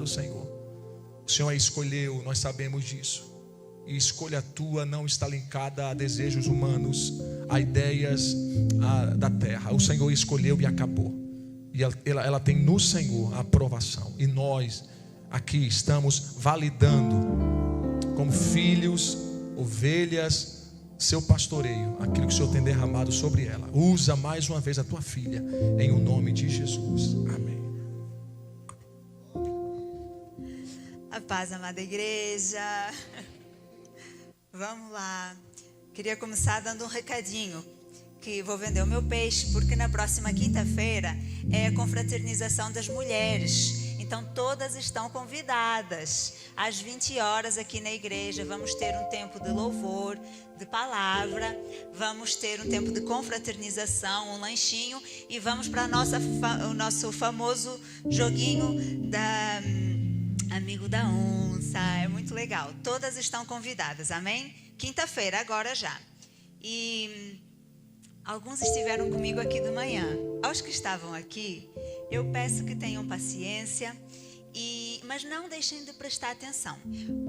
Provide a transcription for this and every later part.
Senhor. O Senhor a escolheu, nós sabemos disso. E escolha tua não está linkada a desejos humanos, a ideias da terra. O Senhor escolheu e acabou. E ela tem no Senhor a aprovação. E nós aqui estamos validando, como filhos, ovelhas, seu pastoreio, aquilo que o Senhor tem derramado sobre ela. Usa mais uma vez a tua filha, em o nome de Jesus. Amém. A paz, amada igreja. Vamos lá. Queria começar dando um recadinho, que vou vender o meu peixe, porque na próxima quinta-feira é a confraternização das mulheres. Então todas estão convidadas. Às 20 horas aqui na igreja vamos ter um tempo de louvor, de palavra, vamos ter um tempo de confraternização, um lanchinho, e vamos para o nosso famoso joguinho da Amigo da Onça. É muito legal. Todas estão convidadas, amém? Quinta-feira, agora já. E alguns estiveram comigo aqui de manhã. Aos que estavam aqui, eu peço que tenham paciência, mas não deixem de prestar atenção,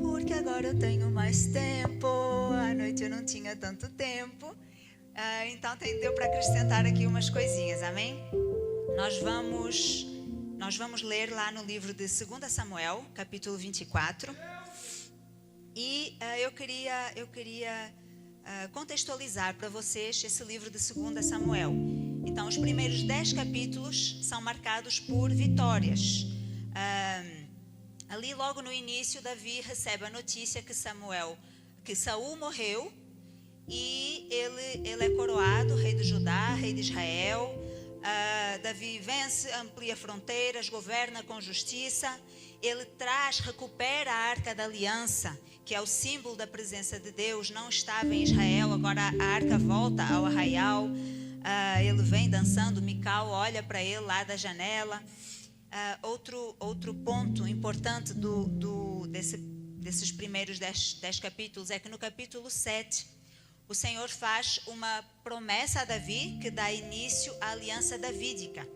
porque agora eu tenho mais tempo. À noite eu não tinha tanto tempo, então deu para acrescentar aqui umas coisinhas, amém? Nós vamos ler lá no livro de 2 Samuel, capítulo 24. E eu queria contextualizar para vocês esse livro de 2 Samuel. Então, os primeiros 10 capítulos são marcados por vitórias. Ali, logo no início, Davi recebe a notícia que Saul morreu, e ele é coroado rei de Judá, rei de Israel. Davi vence, amplia fronteiras, governa com justiça. Ele recupera a Arca da Aliança, que é o símbolo da presença de Deus. Não estava em Israel, agora a arca volta ao arraial. Ele vem dançando, Mical olha para ele lá da janela. Outro ponto importante desses primeiros 10 capítulos é que no capítulo 7, o Senhor faz uma promessa a Davi que dá início à aliança davídica,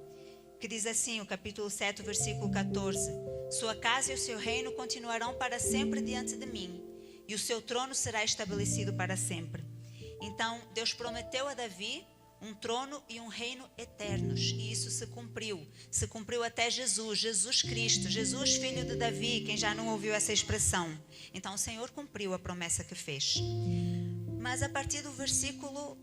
que diz assim, o capítulo 7, versículo 14: sua casa e o seu reino continuarão para sempre diante de mim, e o seu trono será estabelecido para sempre. Então, Deus prometeu a Davi um trono e um reino eternos, e isso se cumpriu até Jesus Cristo, Jesus filho de Davi, quem já não ouviu essa expressão. Então o Senhor cumpriu a promessa que fez. Mas a partir do versículo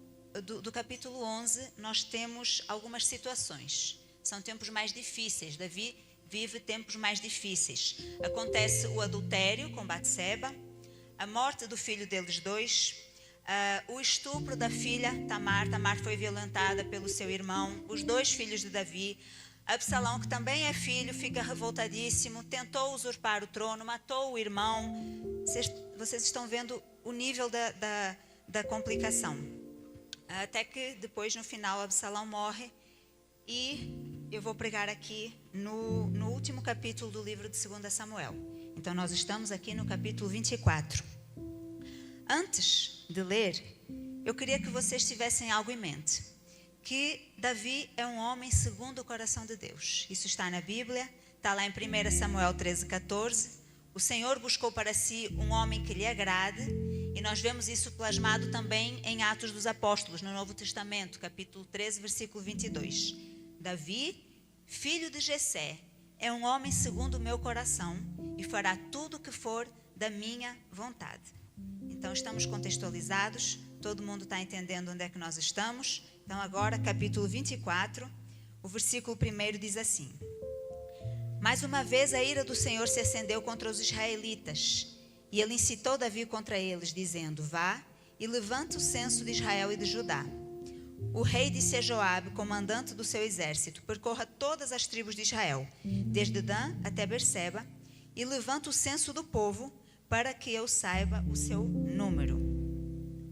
do capítulo 11, nós temos algumas situações. São tempos mais difíceis. Davi vive tempos mais difíceis. Acontece o adultério com Batseba, a morte do filho deles dois, o estupro da filha Tamar. Tamar foi violentada pelo seu irmão, os 2 filhos de Davi. Absalão, que também é filho, fica revoltadíssimo, tentou usurpar o trono, matou o irmão. Vocês estão vendo o nível da complicação. Até que depois, no final, Absalão morre. E eu vou pregar aqui no último capítulo do livro de 2 Samuel. Então nós estamos aqui no capítulo 24. Antes de ler, eu queria que vocês tivessem algo em mente, que Davi é um homem segundo o coração de Deus. Isso está na Bíblia, está lá em 1 Samuel 13:14. O Senhor buscou para si um homem que lhe agrade, e nós vemos isso plasmado também em Atos dos Apóstolos, no Novo Testamento, capítulo 13, versículo 22. Davi, filho de Jessé, é um homem segundo o meu coração, e fará tudo o que for da minha vontade. Então estamos contextualizados, todo mundo está entendendo onde é que nós estamos. Então agora, capítulo 24, o versículo 1 diz assim: mais uma vez a ira do Senhor se acendeu contra os israelitas, e ele incitou Davi contra eles, dizendo: vá e levante o censo de Israel e de Judá. O rei disse a Joabe, comandante do seu exército: percorra todas as tribos de Israel, desde Dan até Berseba, e levante o censo do povo, para que eu saiba o seu número.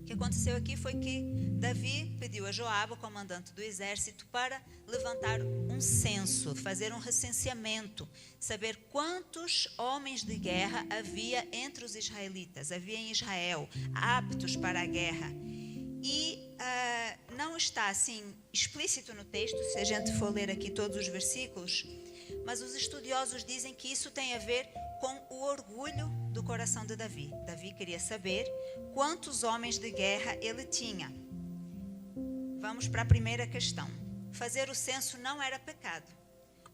O que aconteceu aqui foi que Davi pediu a Joabe, o comandante do exército, para levantar um censo, fazer um recenseamento, saber quantos homens de guerra havia entre os israelitas, havia em Israel, aptos para a guerra. E não está assim explícito no texto, se a gente for ler aqui todos os versículos, Mas os estudiosos dizem que isso tem a ver com o orgulho do coração de Davi. Davi queria saber quantos homens de guerra ele tinha. Vamos para a primeira questão. Fazer o censo não era pecado.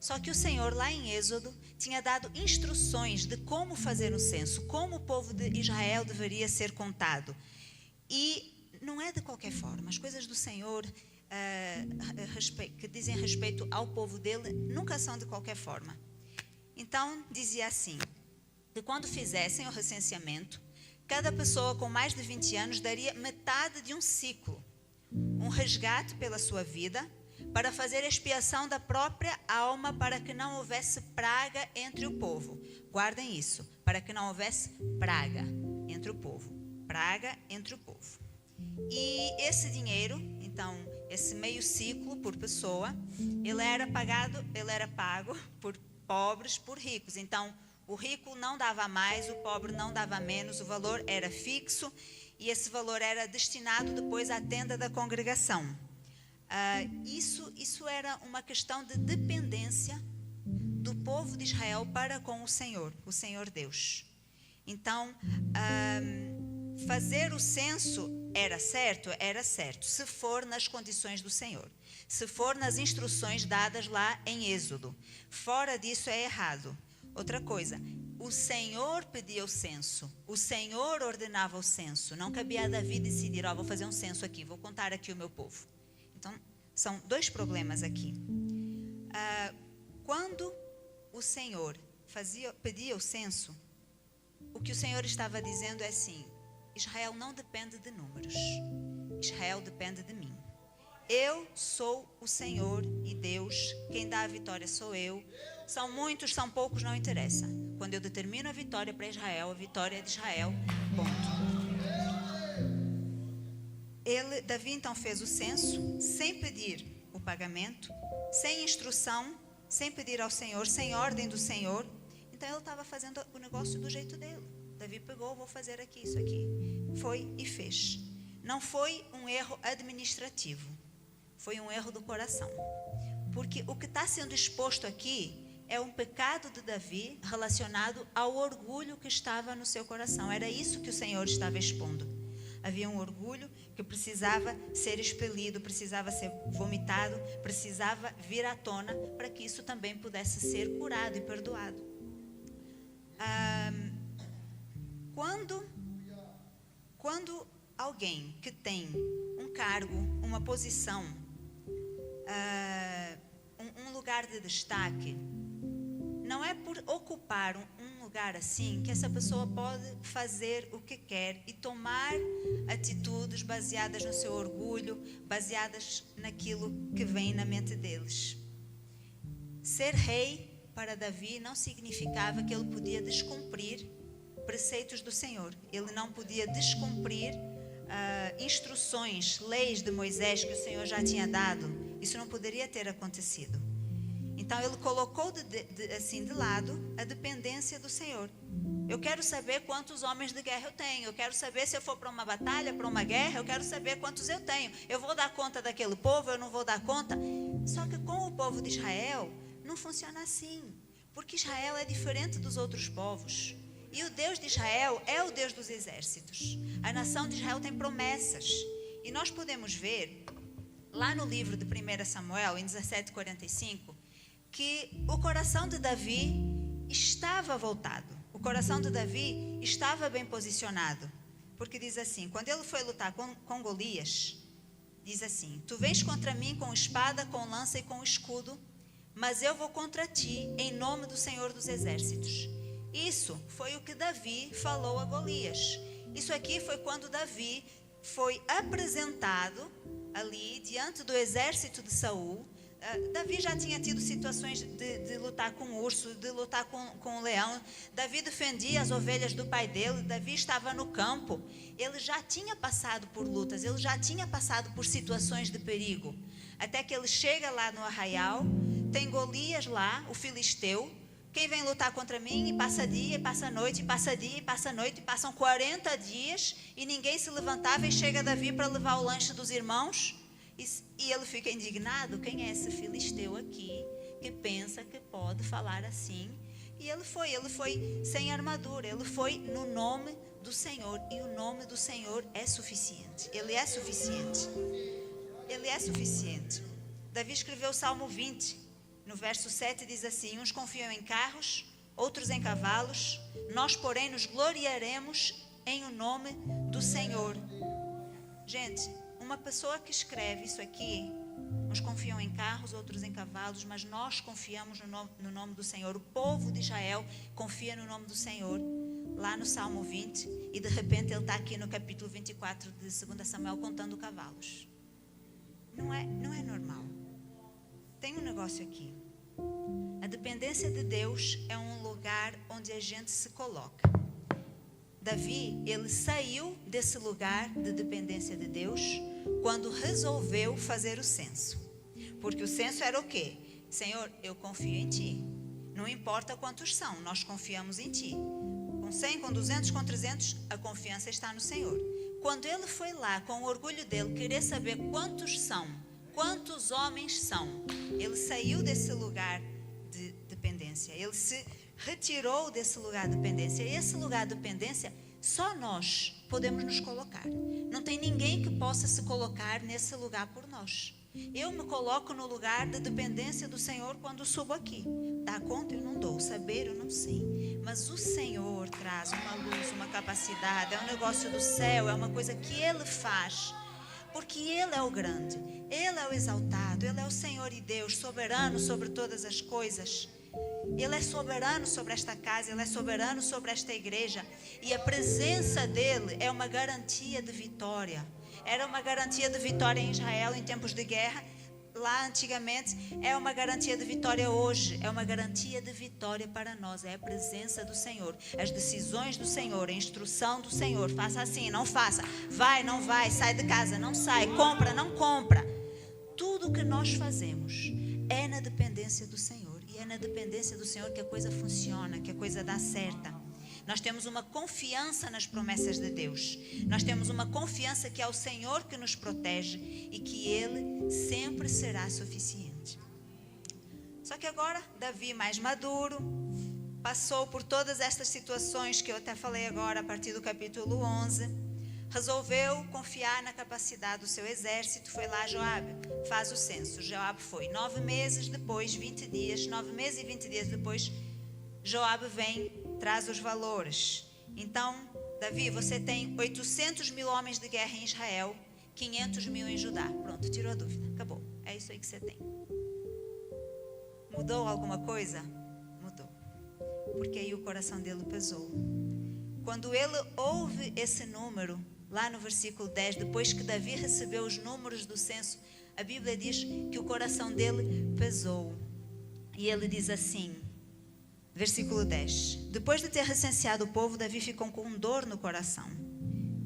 Só que o Senhor, lá em Êxodo, tinha dado instruções de como fazer o censo, como o povo de Israel deveria ser contado. E não é de qualquer forma. As coisas do Senhor que dizem respeito ao povo dele nunca são de qualquer forma. Então, dizia assim, que quando fizessem o recenseamento, cada pessoa com mais de 20 anos daria metade de um ciclo, um resgate pela sua vida, para fazer expiação da própria alma, para que não houvesse praga entre o povo. Guardem isso, para que não houvesse praga entre o povo. Praga entre o povo. E esse dinheiro, então, esse meio ciclo por pessoa, ele era pago por pobres, por ricos. Então, o rico não dava mais, o pobre não dava menos, o valor era fixo e esse valor era destinado depois à tenda da congregação. Isso era uma questão de dependência do povo de Israel para com o Senhor Deus. Então, fazer o censo era certo, se for nas condições do Senhor, se for nas instruções dadas lá em Êxodo. Fora disso é errado. Outra coisa, o Senhor pedia o censo, o Senhor ordenava o censo, não cabia a Davi decidir, vou fazer um censo aqui, vou contar aqui o meu povo. Então, são dois problemas aqui. Quando o Senhor pedia o censo, o que o Senhor estava dizendo é assim: Israel não depende de números, Israel depende de mim. Eu sou o Senhor e Deus, quem dá a vitória sou eu. São muitos, são poucos, não interessa. Quando eu determino a vitória para Israel, a vitória é de Israel, ponto. Davi então fez o censo, sem pedir o pagamento, sem instrução, sem pedir ao Senhor, sem ordem do Senhor. Então ele estava fazendo o negócio do jeito dele. Davi pegou, vou fazer aqui, isso aqui. Foi e fez. Não foi um erro administrativo, foi um erro do coração. Porque o que está sendo exposto aqui é um pecado de Davi relacionado ao orgulho que estava no seu coração. Era isso que o Senhor estava expondo. Havia um orgulho que precisava ser expelido, precisava ser vomitado, precisava vir à tona para que isso também pudesse ser curado e perdoado. Quando alguém que tem um cargo, uma posição, um lugar de destaque, não é por ocupar um lugar assim que essa pessoa pode fazer o que quer e tomar atitudes baseadas no seu orgulho, baseadas naquilo que vem na mente deles. Ser rei para Davi não significava que ele podia descumprir preceitos do Senhor. Ele não podia descumprir instruções, leis de Moisés que o Senhor já tinha dado. Isso não poderia ter acontecido. Então ele colocou de lado a dependência do Senhor. Eu quero saber quantos homens de guerra eu tenho. Eu quero saber se eu for para uma batalha, para uma guerra, eu quero saber quantos eu tenho. Eu vou dar conta daquele povo, eu não vou dar conta. Só que com o povo de Israel não funciona assim, porque Israel é diferente dos outros povos. E o Deus de Israel é o Deus dos exércitos. A nação de Israel tem promessas. E nós podemos ver, lá no livro de 1 Samuel, em 17:45, que o coração de Davi estava voltado. O coração de Davi estava bem posicionado. Porque diz assim, quando ele foi lutar com Golias, diz assim: tu vens contra mim com espada, com lança e com escudo, mas eu vou contra ti em nome do Senhor dos Exércitos. Isso foi o que Davi falou a Golias. Isso aqui foi quando Davi foi apresentado ali diante do exército de Saul. Davi já tinha tido situações de lutar com o urso, de lutar com o leão. Davi defendia as ovelhas do pai dele. Davi estava no campo. Ele já tinha passado por lutas, ele já tinha passado por situações de perigo. Até que ele chega lá no arraial, tem Golias lá, o filisteu. Quem vem lutar contra mim? E passa dia, e passa noite, e passa dia, e passa noite, e passam 40 dias, e ninguém se levantava, e chega Davi para levar o lanche dos irmãos, e ele fica indignado. Quem é esse filisteu aqui que pensa que pode falar assim. E ele foi sem armadura, ele foi no nome do Senhor. E o nome do Senhor é suficiente. Ele é suficiente. Ele é suficiente. Davi escreveu o Salmo 20, no verso 7 diz assim: uns confiam em carros, outros em cavalos, nós porém nos gloriaremos em o nome do Senhor. Gente, uma pessoa que escreve isso aqui, uns confiam em carros, outros em cavalos, mas nós confiamos no nome do Senhor. O povo de Israel confia no nome do Senhor, lá no Salmo 20, e de repente ele está aqui no capítulo 24 de 2 Samuel contando cavalos. Não é normal. Tem um negócio aqui. A dependência de Deus é um lugar onde a gente se coloca. Davi, ele saiu desse lugar de dependência de Deus quando resolveu fazer o censo. Porque o censo era o quê? Senhor, eu confio em Ti. Não importa quantos são, nós confiamos em Ti. Com 100, com 200, com 300, a confiança está no Senhor. Quando ele foi lá, com o orgulho dele, querer saber quantos são, quantos homens são, ele saiu desse lugar de dependência. Ele se retirou desse lugar de dependência. E esse lugar de dependência, só nós podemos nos colocar. Não tem ninguém que possa se colocar nesse lugar por nós. Eu me coloco no lugar de dependência do Senhor quando subo aqui. Dar conta eu não dou, saber eu não sei. Mas o Senhor traz uma luz, uma capacidade, é um negócio do céu, é uma coisa que Ele faz. Porque Ele é o grande, Ele é o exaltado, Ele é o Senhor e Deus, soberano sobre todas as coisas. Ele é soberano sobre esta casa, Ele é soberano sobre esta igreja. E a presença dEle é uma garantia de vitória. Era uma garantia de vitória em Israel em tempos de guerra. Lá antigamente, é uma garantia de vitória hoje. É uma garantia de vitória para nós. É a presença do Senhor, as decisões do Senhor, a instrução do Senhor. Faça assim, não faça. Vai, não vai. Sai de casa, não sai. Compra, não compra. Tudo o que nós fazemos é na dependência do Senhor. E é na dependência do Senhor que a coisa funciona, que a coisa dá certa. Nós temos uma confiança nas promessas de Deus. Nós temos uma confiança que é o Senhor que nos protege e que Ele sempre será suficiente. Só que agora, Davi mais maduro, passou por todas estas situações que eu até falei agora a partir do capítulo 11, resolveu confiar na capacidade do seu exército. Foi lá Joabe, faz o censo. Joabe foi 9 meses depois, 20 dias, 9 meses e 20 dias depois, Joabe vem, traz os valores. Então, Davi, você tem 800 mil homens de guerra em Israel, 500 mil em Judá. Pronto, tirou a dúvida, acabou. É isso aí que você tem. Mudou alguma coisa? Mudou. Porque aí o coração dele pesou. Quando ele ouve esse número, lá no versículo 10, depois que Davi recebeu os números do censo, a Bíblia diz que o coração dele pesou. E ele diz assim, versículo 10: depois de ter recenseado o povo, Davi ficou com dor no coração.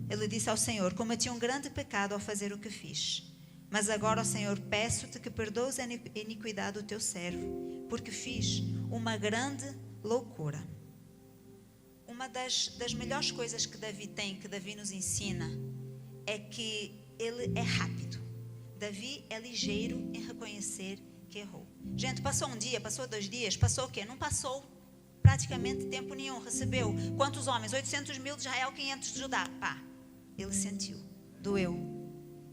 Ele disse ao Senhor: cometi um grande pecado ao fazer o que fiz. Mas agora, ó Senhor, peço-te que perdoes a iniquidade do teu servo, porque fiz uma grande loucura. Uma das melhores coisas que Davi tem, que Davi nos ensina, é que ele é rápido. Davi é ligeiro em reconhecer que errou. Gente, passou um dia, passou 2 dias, passou o quê? Não passou praticamente tempo nenhum. Recebeu quantos homens? 800 mil de Israel, 500 de Judá. Pá, ele sentiu, doeu.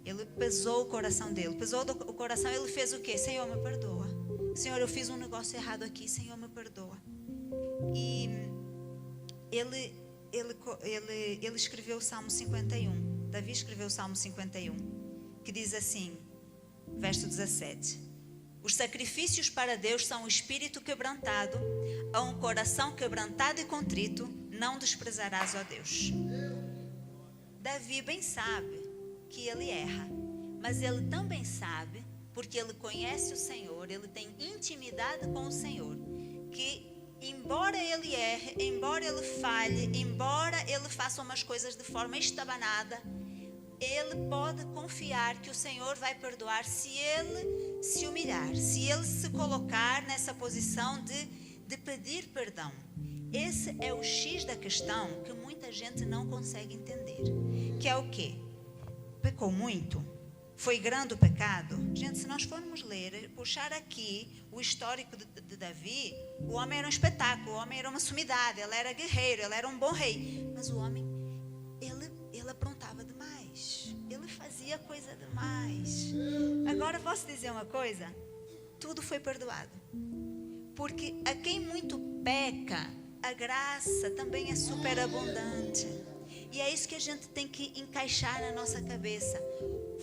Ele pesou o coração dele. Pesou o coração, ele fez o quê? Senhor, me perdoa. Senhor, eu fiz um negócio errado aqui. Senhor, me perdoa. E ele escreveu o Salmo 51. Davi escreveu o Salmo 51, que diz assim, verso 17: os sacrifícios para Deus são o espírito quebrantado, a um coração quebrantado e contrito não desprezarás, ó Deus. Davi bem sabe que ele erra, mas ele também sabe, porque ele conhece o Senhor, ele tem intimidade com o Senhor, que embora ele erre, embora ele falhe, embora ele faça umas coisas de forma estabanada, ele pode confiar que o Senhor vai perdoar se ele se humilhar, se ele se colocar nessa posição de pedir perdão. Esse é o X da questão que muita gente não consegue entender. Que é o quê? Pecou muito? foi grande o pecado? Gente, se nós formos ler, puxar aqui o histórico de Davi, o homem era um espetáculo, o homem era uma sumidade, ele era guerreiro, ele era um bom rei. Mas o homem, ele aprontava demais, ele fazia coisa demais. Agora posso dizer uma coisa? Tudo foi perdoado. Porque a quem muito peca, a graça também é superabundante. E é isso que a gente tem que encaixar na nossa cabeça.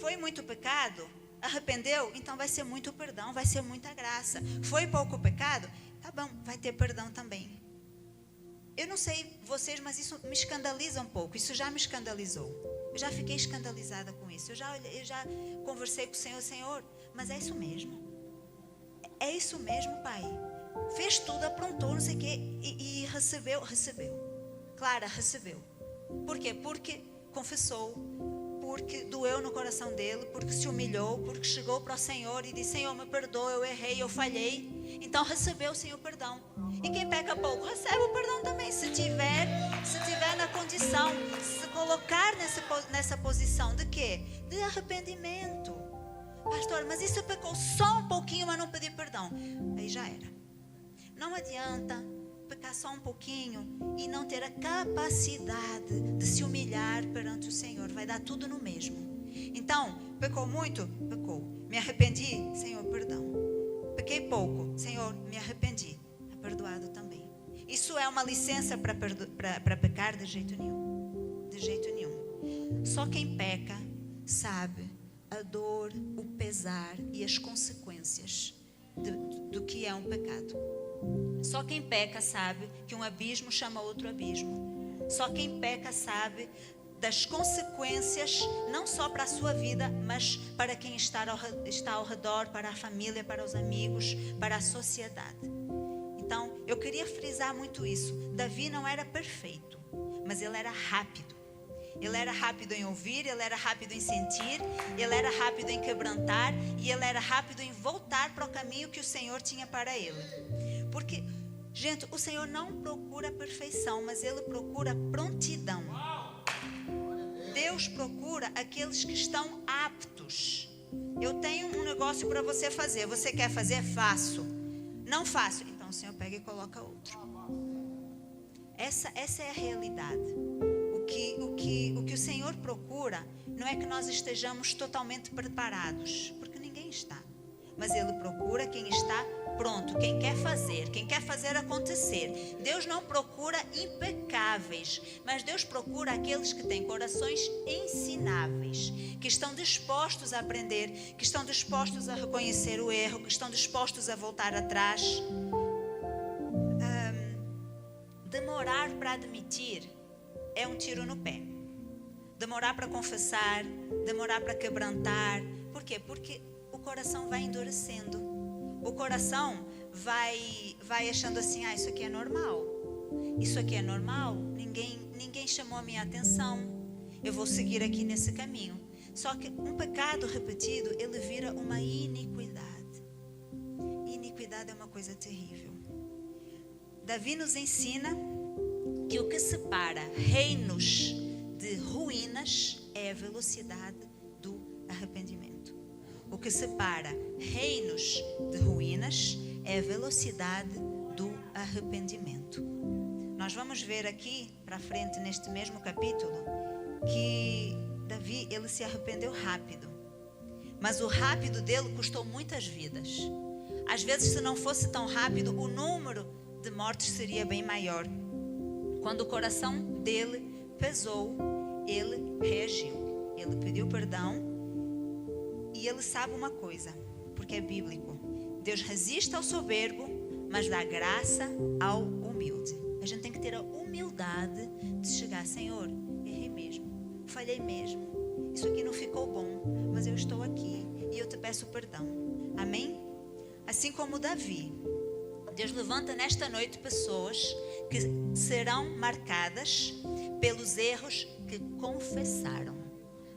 Foi muito pecado? Arrependeu? Então vai ser muito perdão, vai ser muita graça. Foi pouco pecado? Tá bom, vai ter perdão também. Eu não sei vocês, mas isso me escandaliza um pouco. Isso já me escandalizou. Eu já fiquei escandalizada com isso. Eu já conversei com o Senhor, mas é isso mesmo. É isso mesmo, Pai. Fez tudo, aprontou, não sei o quê, e recebeu. Clara, recebeu. Por quê? Porque confessou, porque doeu no coração dele, porque se humilhou, porque chegou para o Senhor e disse: Senhor, me perdoa, eu errei, eu falhei. Então recebeu, Senhor, perdão. E quem peca pouco, recebe o perdão também, se tiver na condição, se colocar nessa posição de quê? De arrependimento. Pastor, mas isso pecou só um pouquinho, mas não pedir perdão. Aí já era. Não adianta pecar só um pouquinho e não ter a capacidade de se humilhar perante o Senhor. Vai dar tudo no mesmo. Então, pecou muito? Pecou. Me arrependi? Senhor, perdão. Pequei pouco? Senhor, me arrependi. É perdoado também. Isso é uma licença para pecar? De jeito nenhum. De jeito nenhum. Só quem peca sabe a dor, o pesar e as consequências do que é um pecado. Só quem peca sabe que um abismo chama outro abismo. Só quem peca sabe das consequências, não só para a sua vida, mas para quem está ao redor, para a família, para os amigos, para a sociedade. Então, eu queria frisar muito isso. Davi não era perfeito, mas ele era rápido. Ele era rápido em ouvir, ele era rápido em sentir, ele era rápido em quebrantar e ele era rápido em voltar para o caminho que o Senhor tinha para ele. Porque, gente, o Senhor não procura perfeição, mas Ele procura prontidão. Deus procura aqueles que estão aptos. Eu tenho um negócio para você fazer. Você quer fazer? Faço. Não faço. Então o Senhor pega e coloca outro. Essa é a realidade. O que o Senhor procura não é que nós estejamos totalmente preparados, porque ninguém está. Mas Ele procura quem está pronto, quem quer fazer acontecer. Deus não procura impecáveis, mas Deus procura aqueles que têm corações ensináveis, que estão dispostos a aprender, que estão dispostos a reconhecer o erro, que estão dispostos a voltar atrás. Demorar para admitir é um tiro no pé. Demorar para confessar, demorar para quebrantar. Por quê? Porque o coração vai endurecendo. O coração vai achando assim: isso aqui é normal. Isso aqui é normal. Ninguém chamou a minha atenção. Eu vou seguir aqui nesse caminho. Só que um pecado repetido, ele vira uma iniquidade. Iniquidade é uma coisa terrível. Davi nos ensina que o que separa reinos de ruínas é a velocidade do arrependimento. O que separa reinos de ruínas é a velocidade do arrependimento. Nós vamos ver aqui para frente, neste mesmo capítulo, que Davi, ele se arrependeu rápido. Mas o rápido dele custou muitas vidas. Às vezes, se não fosse tão rápido, o número de mortes seria bem maior. Quando o coração dele pesou, ele reagiu. Ele pediu perdão. E ele sabe uma coisa, porque é bíblico: Deus resiste ao soberbo, mas dá graça ao humilde. A gente tem que ter a humildade de chegar: Senhor, errei mesmo, falhei mesmo, isso aqui não ficou bom, mas eu estou aqui e eu te peço perdão. Amém? Assim como Davi, Deus levanta nesta noite pessoas que serão marcadas pelos erros que confessaram.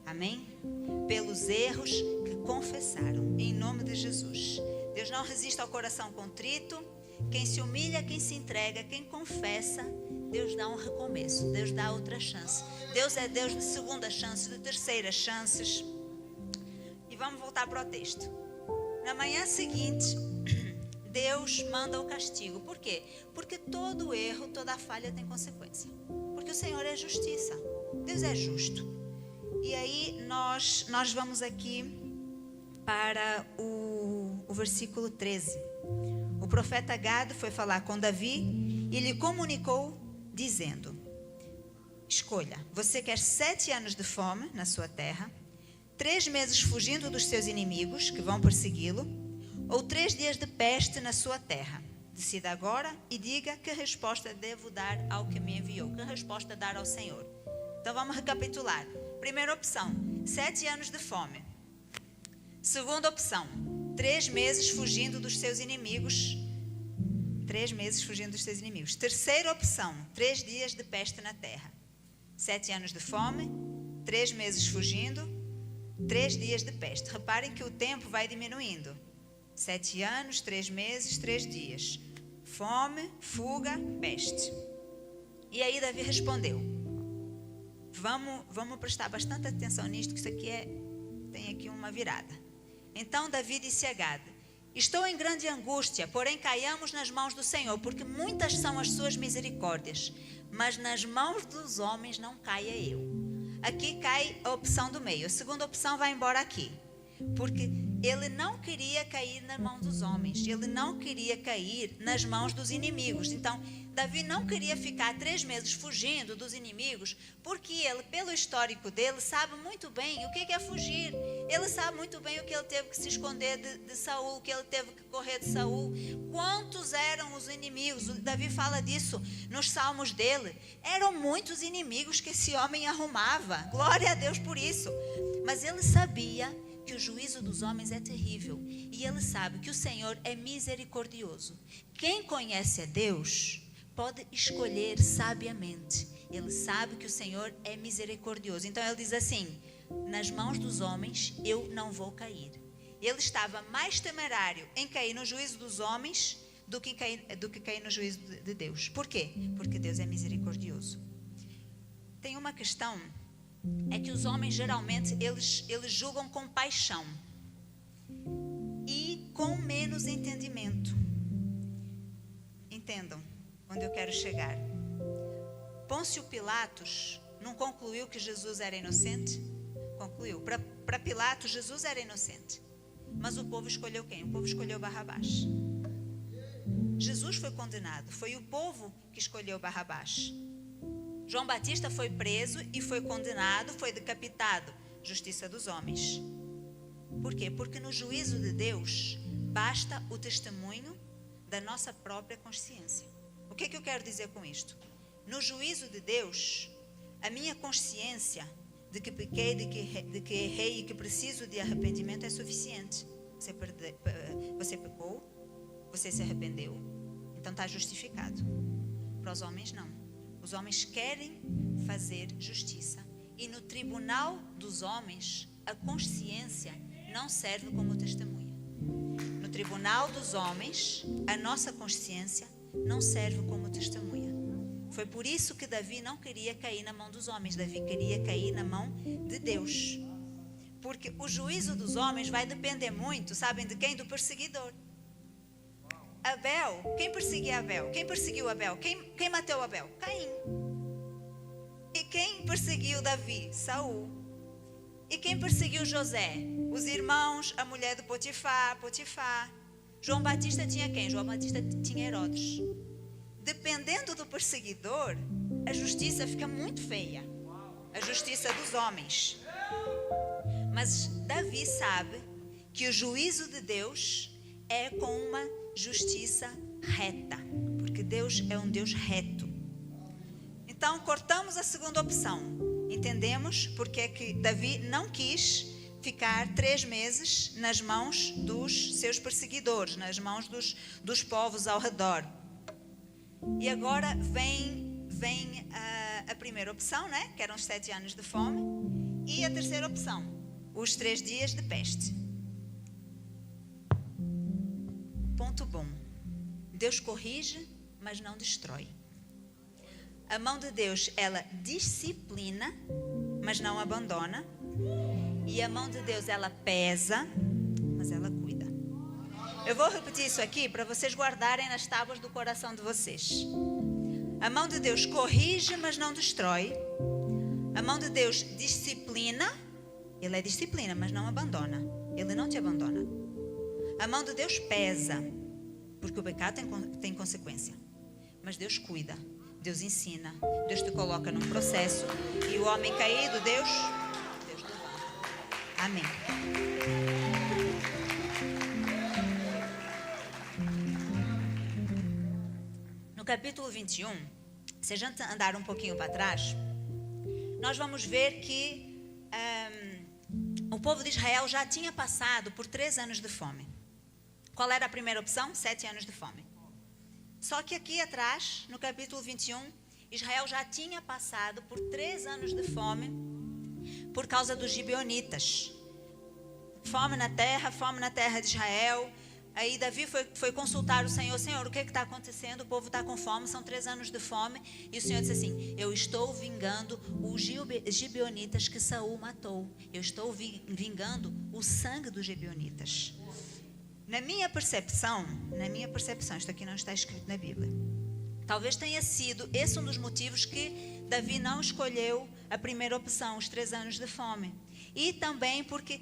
Amém? Pelos erros que confessaram, em nome de Jesus. Deus não resiste ao coração contrito. Quem se humilha, quem se entrega, quem confessa, Deus dá um recomeço, Deus dá outra chance. Deus é Deus de segunda chance, de terceiras chances. E vamos voltar para o texto. Na manhã seguinte, Deus manda o castigo. Por quê? Porque todo erro, toda falha tem consequência. Porque o Senhor é justiça. Deus é justo. E aí nós vamos aqui para o versículo 13. O profeta Gad foi falar com Davi e lhe comunicou dizendo: escolha, você quer 7 anos de fome na sua terra, 3 meses fugindo dos seus inimigos que vão persegui-lo, ou 3 dias de peste na sua terra? Decida agora e diga que resposta devo dar ao que me enviou, que resposta dar ao Senhor. Então vamos recapitular. Primeira opção, 7 anos de fome. Segunda opção, 3 meses fugindo dos seus inimigos. 3 meses fugindo dos seus inimigos. Terceira opção, 3 dias de peste na terra. 7 anos de fome, 3 meses fugindo, 3 dias de peste. Reparem que o tempo vai diminuindo. 7 anos, 3 meses, 3 dias. Fome, fuga, peste. E aí Davi respondeu. Vamos prestar bastante atenção nisto, que isso aqui tem aqui uma virada. Então Davi disse a Gad: estou em grande angústia, porém caiamos nas mãos do Senhor, porque muitas são as suas misericórdias, mas nas mãos dos homens não caia eu. Aqui cai a opção do meio. A segunda opção vai embora aqui, porque ele não queria cair nas mãos dos homens, ele não queria cair nas mãos dos inimigos. Então Davi não queria ficar 3 meses fugindo dos inimigos, porque ele, pelo histórico dele, sabe muito bem o que é fugir. Ele sabe muito bem o que ele teve que se esconder de Saul, o que ele teve que correr de Saul. Quantos eram os inimigos? Davi fala disso nos salmos dele. Eram muitos inimigos que esse homem arrumava. Glória a Deus por isso. Mas ele sabia que o juízo dos homens é terrível. E ele sabe que o Senhor é misericordioso. Quem conhece a Deus pode escolher sabiamente. Ele sabe que o Senhor é misericordioso. Então ele diz assim: nas mãos dos homens eu não vou cair. Ele estava mais temerário em cair no juízo dos homens do que cair no juízo de Deus. Por quê? Porque Deus é misericordioso. Tem uma questão, é que os homens geralmente eles julgam com paixão e com menos entendimento. Entendam onde eu quero chegar. Pôncio Pilatos não concluiu que Jesus era inocente? Concluiu. Para Pilatos, Jesus era inocente. Mas o povo escolheu quem? O povo escolheu Barrabás. Jesus foi condenado. Foi o povo que escolheu Barrabás. João Batista foi preso e foi condenado, foi decapitado. Justiça dos homens. Por quê? Porque no juízo de Deus basta o testemunho da nossa própria consciência. O que é que eu quero dizer com isto? No juízo de Deus, a minha consciência de que pequei, de que errei e que preciso de arrependimento é suficiente. Você pecou, você se arrependeu, então está justificado. Para os homens não. Os homens querem fazer justiça. E no tribunal dos homens, a consciência não serve como testemunha. No tribunal dos homens, a nossa consciência não serve como testemunha. Foi por isso que Davi não queria cair na mão dos homens. Davi queria cair na mão de Deus. Porque o juízo dos homens vai depender muito, sabem de quem? Do perseguidor. Abel, quem perseguia Abel? Quem perseguiu Abel? Quem matou Abel? Caim. E quem perseguiu Davi? Saul. E quem perseguiu José? Os irmãos, a mulher do Potifar. João Batista tinha quem? João Batista tinha Herodes. Dependendo do perseguidor, a justiça fica muito feia. A justiça dos homens. Mas Davi sabe que o juízo de Deus é com uma justiça reta. Porque Deus é um Deus reto. Então, cortamos a segunda opção. Entendemos porque é que Davi não quis ficar 3 meses nas mãos dos seus perseguidores, nas mãos dos povos ao redor. E agora vem a primeira opção, né? Que eram os 7 anos de fome. E a terceira opção, os 3 dias de peste. Ponto bom. Deus corrige, mas não destrói. A mão de Deus, ela disciplina, mas não abandona. E a mão de Deus, ela pesa, mas ela cuida. Eu vou repetir isso aqui para vocês guardarem nas tábuas do coração de vocês. A mão de Deus corrige, mas não destrói. A mão de Deus disciplina. Ele é disciplina, mas não abandona. Ele não te abandona. A mão de Deus pesa, porque o pecado tem consequência. Mas Deus cuida, Deus ensina, Deus te coloca num processo. E o homem caído, Deus levanta. Amém. No capítulo 21, se a gente andar um pouquinho para trás, nós vamos ver que o povo de Israel já tinha passado por 3 anos de fome. Qual era a primeira opção? 7 anos de fome. Só que aqui atrás, no capítulo 21, Israel já tinha passado por 3 anos de fome por causa dos gibeonitas. Fome na terra de Israel. Aí Davi foi consultar o Senhor. Senhor, o que está acontecendo? O povo está com fome, são 3 anos de fome. E o Senhor disse assim: eu estou vingando os gibeonitas que Saul matou. Eu estou vingando o sangue dos gibeonitas. Na minha percepção, isto aqui não está escrito na Bíblia. Talvez tenha sido esse um dos motivos que Davi não escolheu a primeira opção, os 3 anos de fome. E também porque,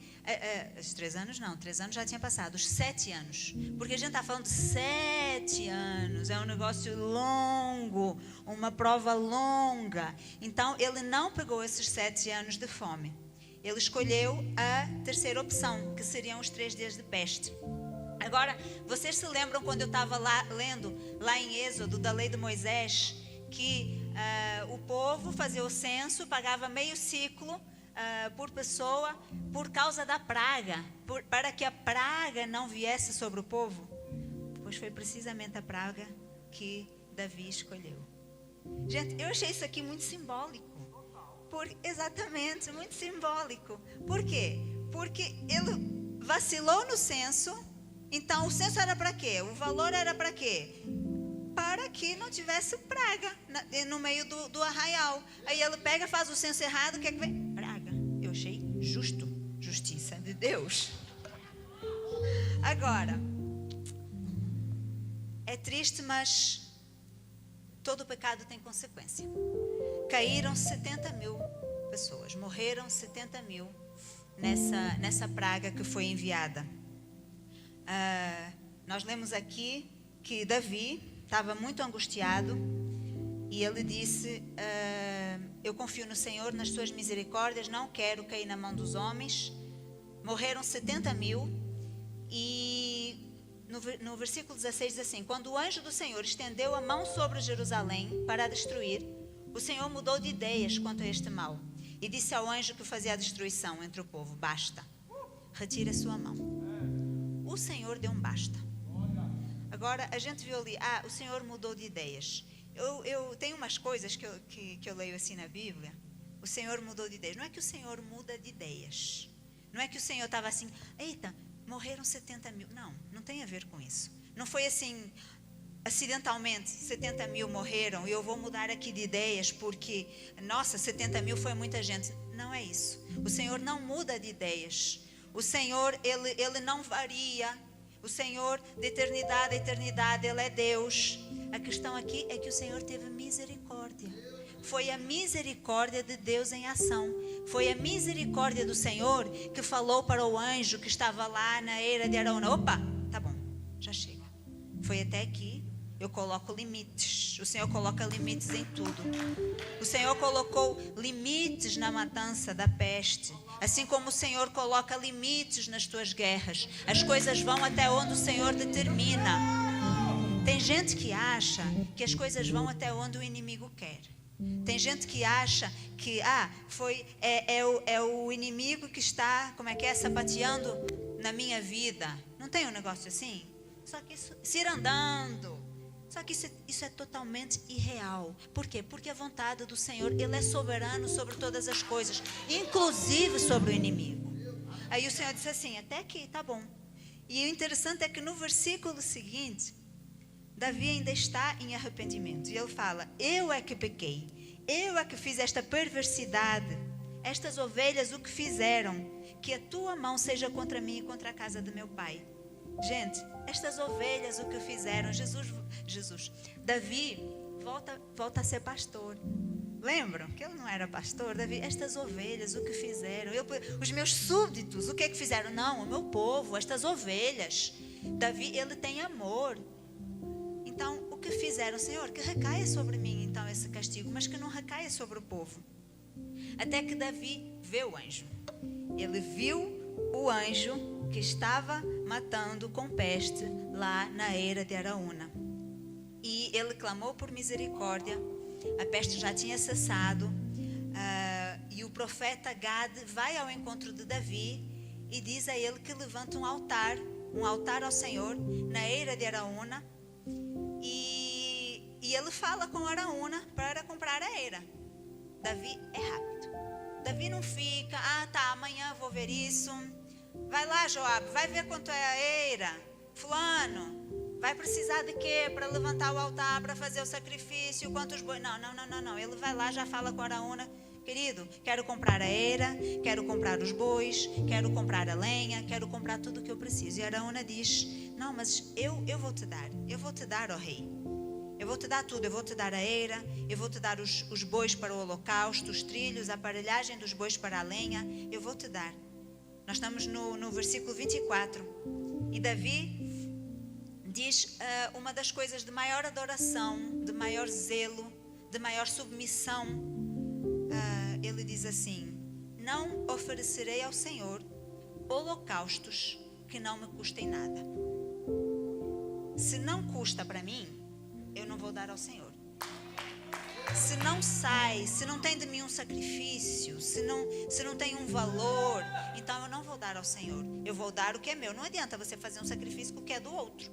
os 3 anos não, 3 anos já tinha passado, os 7 anos. Porque a gente está falando de 7 anos, é um negócio longo, uma prova longa. Então, ele não pegou esses 7 anos de fome. Ele escolheu a terceira opção, que seriam os 3 dias de peste. Agora, vocês se lembram quando eu estava lendo lá em Êxodo, da lei de Moisés, que o povo fazia o censo, pagava meio ciclo por pessoa, por causa da praga, para que a praga não viesse sobre o povo? Pois foi precisamente a praga que Davi escolheu. Gente, eu achei isso aqui muito simbólico. Exatamente, muito simbólico. Por quê? Porque ele vacilou no censo. Então, o censo era para quê? O valor era para quê? Para que não tivesse praga no meio do arraial. Aí ele pega, faz o censo errado, o que é que vem? Praga. Eu achei justo. Justiça de Deus. Agora, é triste, mas todo pecado tem consequência. Caíram 70 mil pessoas, morreram 70 mil nessa praga que foi enviada. Nós lemos aqui que Davi estava muito angustiado e ele disse: eu confio no Senhor, nas suas misericórdias, não quero cair na mão dos homens. Morreram 70 mil e no versículo 16 diz assim: quando o anjo do Senhor estendeu a mão sobre Jerusalém para a destruir, o Senhor mudou de ideias quanto a este mal e disse ao anjo que fazia a destruição entre o povo: basta, retire a sua mão. O Senhor deu um basta. Agora, a gente viu ali, o Senhor mudou de ideias. Eu tenho umas coisas que eu leio assim na Bíblia. O Senhor mudou de ideias. Não é que o Senhor muda de ideias. Não é que o Senhor estava assim, eita, morreram 70 mil. Não tem a ver com isso. Não foi assim, acidentalmente, 70 mil morreram e eu vou mudar aqui de ideias porque, nossa, 70 mil foi muita gente. Não é isso. O Senhor não muda de ideias. O Senhor, Ele não varia. O Senhor, de eternidade a eternidade, Ele é Deus. A questão aqui é que o Senhor teve misericórdia. Foi a misericórdia de Deus em ação. Foi a misericórdia do Senhor que falou para o anjo que estava lá na eira de Araúna: opa, tá bom, já chega. Foi até aqui. Eu coloco limites. O Senhor coloca limites em tudo. O Senhor colocou limites na matança da peste. Assim como o Senhor coloca limites nas tuas guerras. As coisas vão até onde o Senhor determina. Tem gente que acha que as coisas vão até onde o inimigo quer. Tem gente que acha que é o inimigo que está, sapateando na minha vida. Não tem um negócio assim? Só que isso, cirandando. Só que isso é totalmente irreal. Por quê? Porque a vontade do Senhor, Ele é soberano sobre todas as coisas, inclusive sobre o inimigo. Aí o Senhor disse assim: até aqui, tá bom. E o interessante é que no versículo seguinte, Davi ainda está em arrependimento. E ele fala: eu é que pequei. Eu é que fiz esta perversidade estas ovelhas o que fizeram? Que a tua mão seja contra mim e contra a casa de meu pai. Gente, estas ovelhas o que fizeram? Davi volta a ser pastor. Lembram que ele não era pastor? Davi, estas ovelhas o que fizeram? Os meus súditos, o que é que fizeram? Não, o meu povo, estas ovelhas. Davi, ele tem amor. Então, o que fizeram? Senhor, que recaia sobre mim então esse castigo, mas que não recaia sobre o povo. Até que Davi vê o anjo. Ele viu o anjo que estava matando com peste lá na eira de Araúna. E ele clamou por misericórdia. A peste já tinha cessado. E o profeta Gade vai ao encontro de Davi e diz a ele que levanta um altar ao Senhor na eira de Araúna. E ele fala com Araúna para comprar a eira. Davi é rápido. Davi não fica, amanhã vou ver isso. Vai lá, Joabe, vai ver quanto é a eira. Fulano, vai precisar de quê para levantar o altar, para fazer o sacrifício, quantos bois? Não. Ele vai lá, já fala com Araúna. Querido, quero comprar a eira, quero comprar os bois, quero comprar a lenha, quero comprar tudo o que eu preciso. E Araúna diz, não, mas eu vou te dar, ó rei. Eu vou te dar tudo, eu vou te dar a eira, eu vou te dar os bois para o holocausto, os trilhos, a aparelhagem dos bois para a lenha, eu vou te dar. Nós estamos no versículo 24. E Davi diz uma das coisas de maior adoração, de maior zelo, de maior submissão. Ele diz assim: não oferecerei ao Senhor holocaustos que não me custem nada. Se não custa para mim, eu não vou dar ao Senhor. Se não tem de mim um sacrifício, se não tem um valor, então eu não vou dar ao Senhor. Eu vou dar o que é meu. Não adianta você fazer um sacrifício com o que é do outro.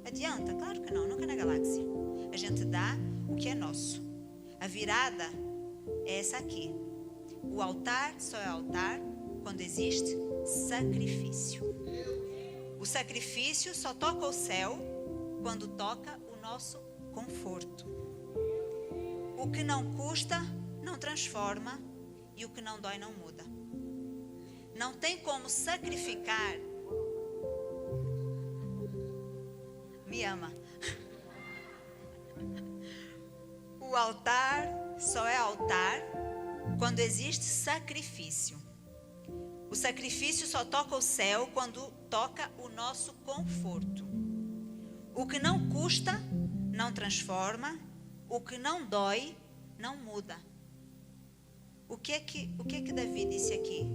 Adianta? Claro que não, nunca na galáxia. A gente dá o que é nosso. A virada é essa aqui. O altar só é altar quando existe sacrifício. O sacrifício só toca o céu quando toca o nosso conforto. O que não custa, não transforma, e o que não dói, não muda. Não tem como sacrificar. Me ama. O altar só é altar quando existe sacrifício. O sacrifício só toca o céu quando toca o nosso conforto. O que não custa, não transforma. O que não dói, não muda. O que é que Davi disse aqui?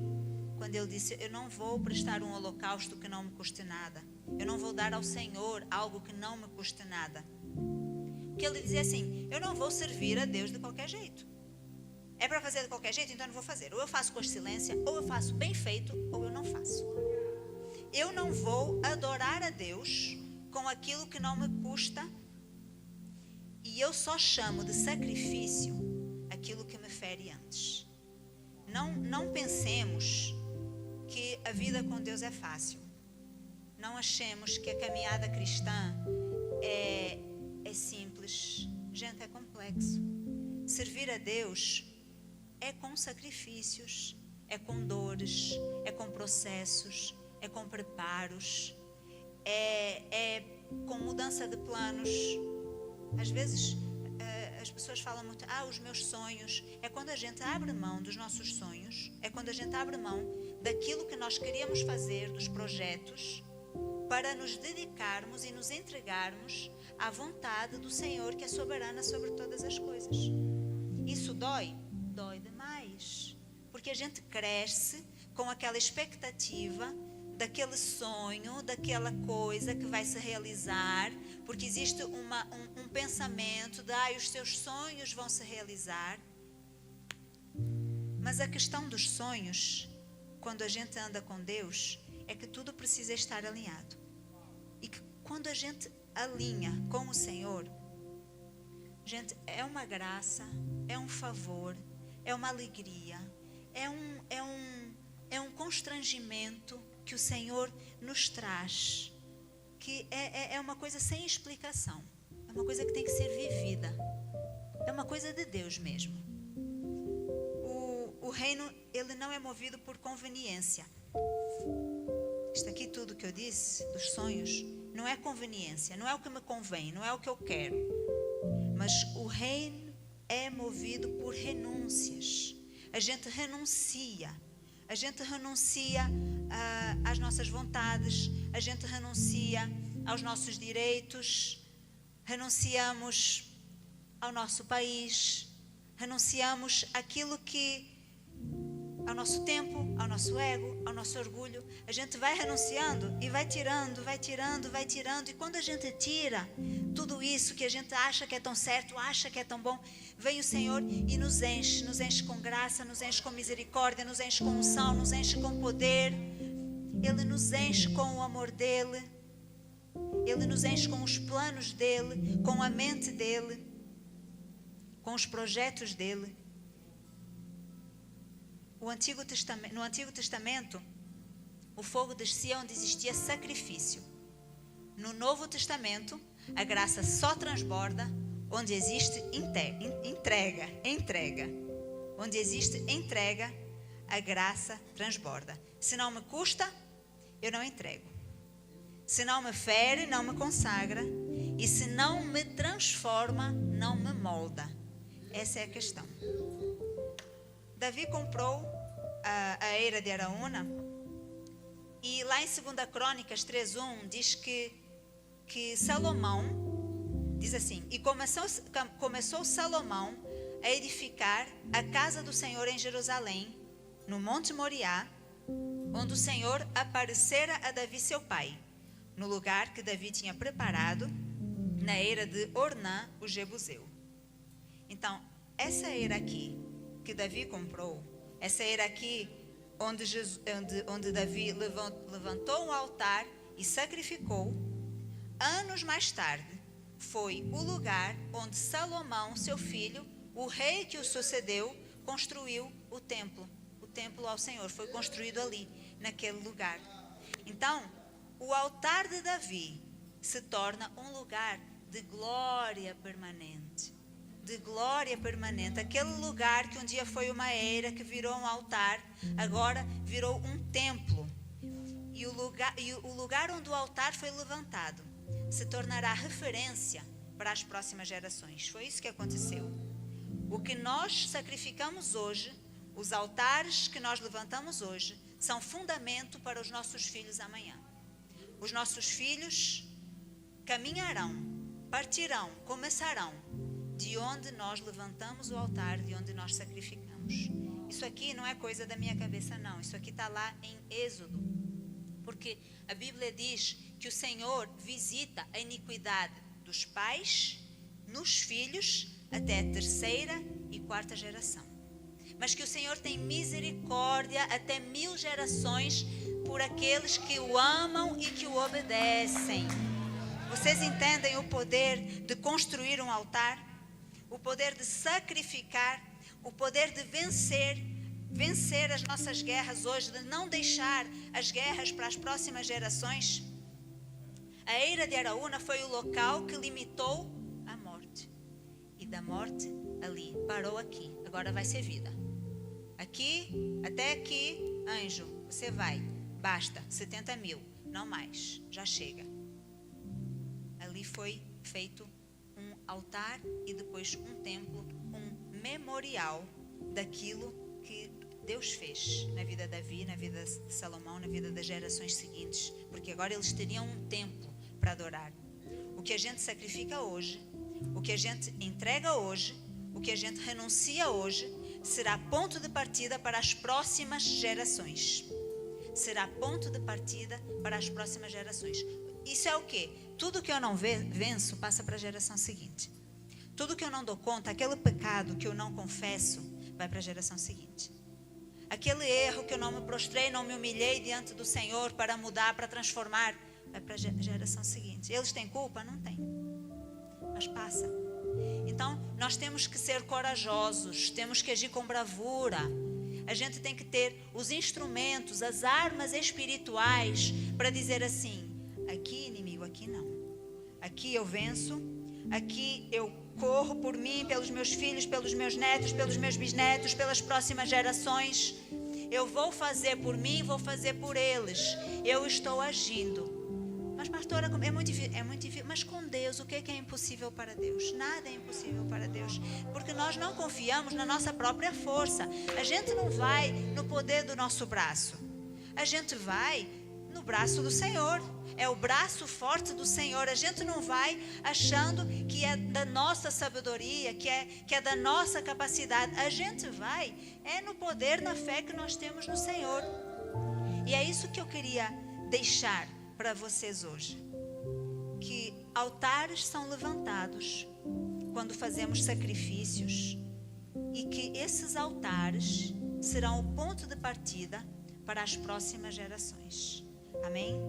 Quando ele disse, eu não vou prestar um holocausto que não me custe nada. Eu não vou dar ao Senhor algo que não me custe nada. Porque ele dizia assim, eu não vou servir a Deus de qualquer jeito. É para fazer de qualquer jeito, então eu não vou fazer. Ou eu faço com excelência, ou eu faço bem feito, ou eu não faço. Eu não vou adorar a Deus com aquilo que não me custa. E eu só chamo de sacrifício aquilo que me fere antes. Não pensemos que a vida com Deus é fácil. Não achemos que a caminhada cristã é simples. Gente, é complexo. Servir a Deus é com sacrifícios, é com dores, é com processos, é com preparos, é com mudança de planos. Às vezes as pessoas falam muito, os meus sonhos. É quando a gente abre mão dos nossos sonhos, é quando a gente abre mão daquilo que nós queríamos fazer, dos projetos, para nos dedicarmos e nos entregarmos à vontade do Senhor, que é soberana sobre todas as coisas. Isso dói? Dói demais, porque a gente cresce com aquela expectativa daquele sonho, daquela coisa que vai se realizar, porque existe um pensamento de os seus sonhos vão se realizar. Mas a questão dos sonhos, quando a gente anda com Deus, é que tudo precisa estar alinhado. E que quando a gente alinha com o Senhor, gente, é uma graça, é um favor, é uma alegria, é um constrangimento que o Senhor nos traz, que é uma coisa sem explicação, é uma coisa que tem que ser vivida, é uma coisa de Deus mesmo. O o reino, ele não é movido por conveniência. Isto aqui tudo que eu disse, dos sonhos, não é conveniência, não é o que me convém, não é o que eu quero. Mas o reino é movido por renúncias. A gente renuncia às nossas vontades, a gente renuncia aos nossos direitos, renunciamos ao nosso país, renunciamos àquilo que, ao nosso tempo, ao nosso ego, ao nosso orgulho. A gente vai renunciando e vai tirando, e quando a gente tira tudo isso que a gente acha que é tão certo, acha que é tão bom, vem o Senhor e nos enche com graça, nos enche com misericórdia, nos enche com unção, nos enche com poder. Ele nos enche com o amor dele, ele nos enche com os planos dele, com a mente dele, com os projetos dele. No Antigo Testamento, o fogo descia onde existia sacrifício. No Novo Testamento, a graça só transborda onde existe entrega. Onde existe entrega, a graça transborda. Se não me custa, eu não entrego. Se não me fere, não me consagra. E se não me transforma, não me molda. Essa é a questão. Davi comprou a eira de Araúna, e lá em 2 Crônicas 3:1 diz que Salomão, diz assim: e começou Salomão a edificar a casa do Senhor em Jerusalém, no Monte Moriá, onde o Senhor aparecera a Davi seu pai, no lugar que Davi tinha preparado, na eira de Ornã, o Jebuseu. Então, essa eira aqui que Davi comprou, essa eira aqui onde Davi levantou um altar e sacrificou, anos mais tarde, foi o lugar onde Salomão, seu filho, o rei que o sucedeu, construiu o templo ao Senhor. Foi construído ali, naquele lugar. Então, o altar de Davi se torna um lugar de glória permanente. De glória permanente. Aquele lugar que um dia foi uma eira, que virou um altar, agora virou um templo. E o lugar onde o altar foi levantado se tornará referência para as próximas gerações. Foi isso que aconteceu. O que nós sacrificamos hoje, os altares que nós levantamos hoje, são fundamento para os nossos filhos amanhã. Os nossos filhos caminharão, partirão, começarão de onde nós levantamos o altar, de onde nós sacrificamos. Isso aqui não é coisa da minha cabeça, não. Isso aqui está lá em Êxodo. Porque a Bíblia diz que o Senhor visita a iniquidade dos pais nos filhos até a 3ª e 4ª geração. Mas que o Senhor tem misericórdia até 1000 gerações por aqueles que o amam e que o obedecem. Vocês entendem o poder de construir um altar? O poder de sacrificar, o poder de vencer as nossas guerras hoje, de não deixar as guerras para as próximas gerações. A eira de Araúna foi o local que limitou a morte. E da morte ali, parou aqui. Agora vai ser vida. Aqui, até aqui, anjo, você vai. Basta, 70.000, não mais, já chega. Ali foi feito um altar e depois um templo, um memorial daquilo que Deus fez na vida de Davi, na vida de Salomão, na vida das gerações seguintes, porque agora eles teriam um templo para adorar. O que a gente sacrifica hoje, o que a gente entrega hoje, o que a gente renuncia hoje, será ponto de partida para as próximas gerações. Será ponto de partida para as próximas gerações. Isso é o quê? Tudo que eu não venço passa para a geração seguinte. Tudo que eu não dou conta, aquele pecado que eu não confesso, vai para a geração seguinte. Aquele erro que eu não me prostrei, não me humilhei diante do Senhor para mudar, para transformar, vai para a geração seguinte. Eles têm culpa? Não têm. Mas passa. Então, nós temos que ser corajosos, temos que agir com bravura. A gente tem que ter os instrumentos, as armas espirituais para dizer assim: aqui, inimigo, aqui não. Aqui eu venço, aqui eu corro por mim, pelos meus filhos, pelos meus netos, pelos meus bisnetos, pelas próximas gerações. Eu vou fazer por mim, vou fazer por eles. Eu estou agindo. Mas, pastora, é muito difícil. Mas com Deus, o que é impossível para Deus? Nada é impossível para Deus. Porque nós não confiamos na nossa própria força. A gente não vai no poder do nosso braço. A gente vai no braço do Senhor. É o braço forte do Senhor. A gente não vai achando que é da nossa sabedoria, que é da nossa capacidade. A gente vai no poder, na fé que nós temos no Senhor. E é isso que eu queria deixar para vocês hoje. Que altares são levantados quando fazemos sacrifícios. E que esses altares serão o ponto de partida para as próximas gerações. Amém?